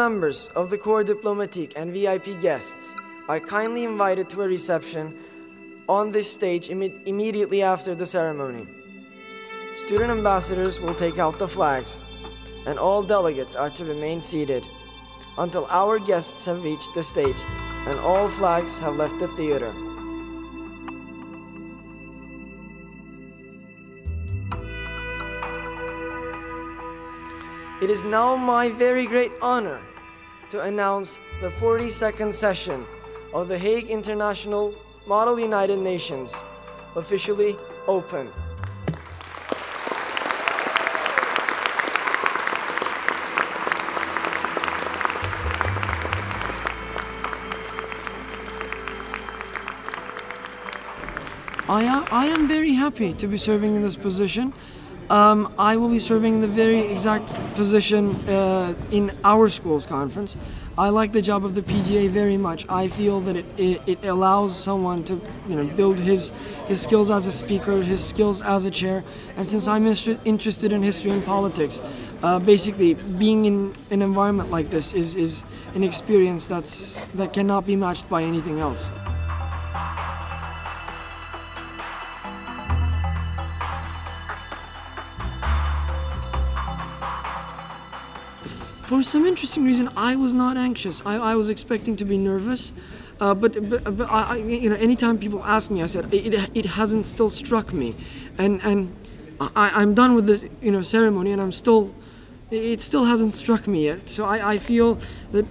members of the Corps Diplomatique and VIP guests are kindly invited to a reception on this stage immediately after the ceremony. Student ambassadors will take out the flags, and all delegates are to remain seated until our guests have reached the stage and all flags have left the theater. It is now my very great honor to announce the 42nd session of the Hague International Model United Nations officially open. I am very happy to be serving in this position. I will be serving in the very exact position in our school's conference. I like the job of the PGA very much. I feel that it allows someone to build his skills as a speaker, his skills as a chair, and since I'm interested in history and politics, basically being in an environment like this is an experience that cannot be matched by anything else. For some interesting reason, I was not anxious. I was expecting to be nervous, but anytime people ask me, I said it hasn't still struck me, and I'm done with the ceremony, and it still hasn't struck me yet. So I feel that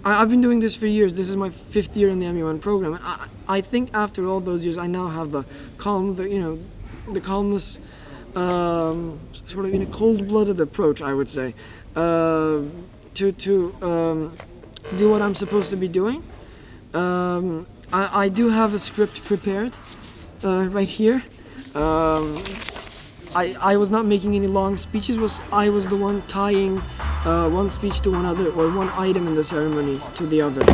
I've been doing this for years. This is my 5th year in the MUN program, and I think after all those years, I now have the calm, the calmness, sort of cold-blooded approach, I would say. To do what I'm supposed to be doing. I do have a script prepared right here. I was not making any long speeches. I was the one tying one speech to one other, or one item in the ceremony to the other,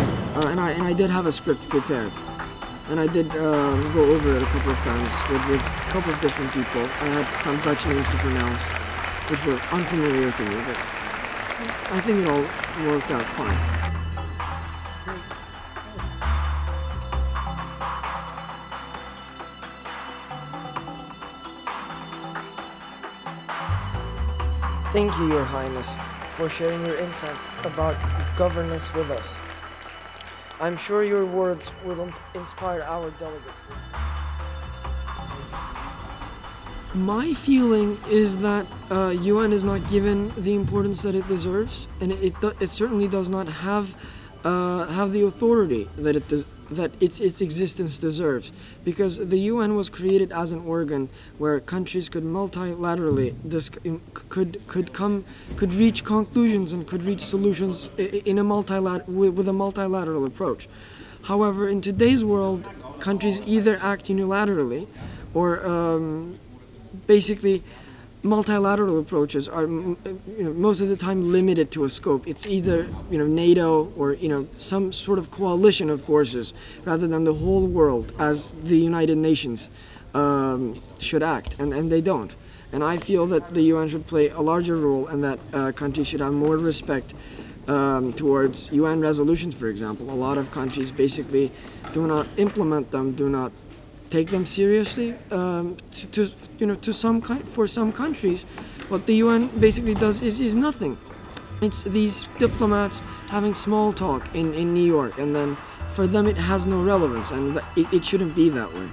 and I did have a script prepared, and I did go over it a couple of times with a couple of different people. I had some Dutch names to pronounce, which were unfamiliar to me, but I think it all worked out fine. Thank you, Your Highness, for sharing your insights about governance with us. I'm sure your words will inspire our delegates. My feeling is that UN is not given the importance that it deserves, and it certainly does not have the authority that its existence deserves, because the UN was created as an organ where countries could multilaterally could reach conclusions and could reach solutions in with a multilateral approach. However, in today's world, countries either act unilaterally or basically, multilateral approaches are, most of the time limited to a scope. It's either, NATO or, some sort of coalition of forces, rather than the whole world as the United Nations should act, and they don't. And I feel that the UN should play a larger role, and that countries should have more respect towards UN resolutions, for example. A lot of countries basically do not implement them, do not take them seriously. For some countries, what the UN basically does is nothing. It's these diplomats having small talk in New York, and then for them it has no relevance, and it shouldn't be that way.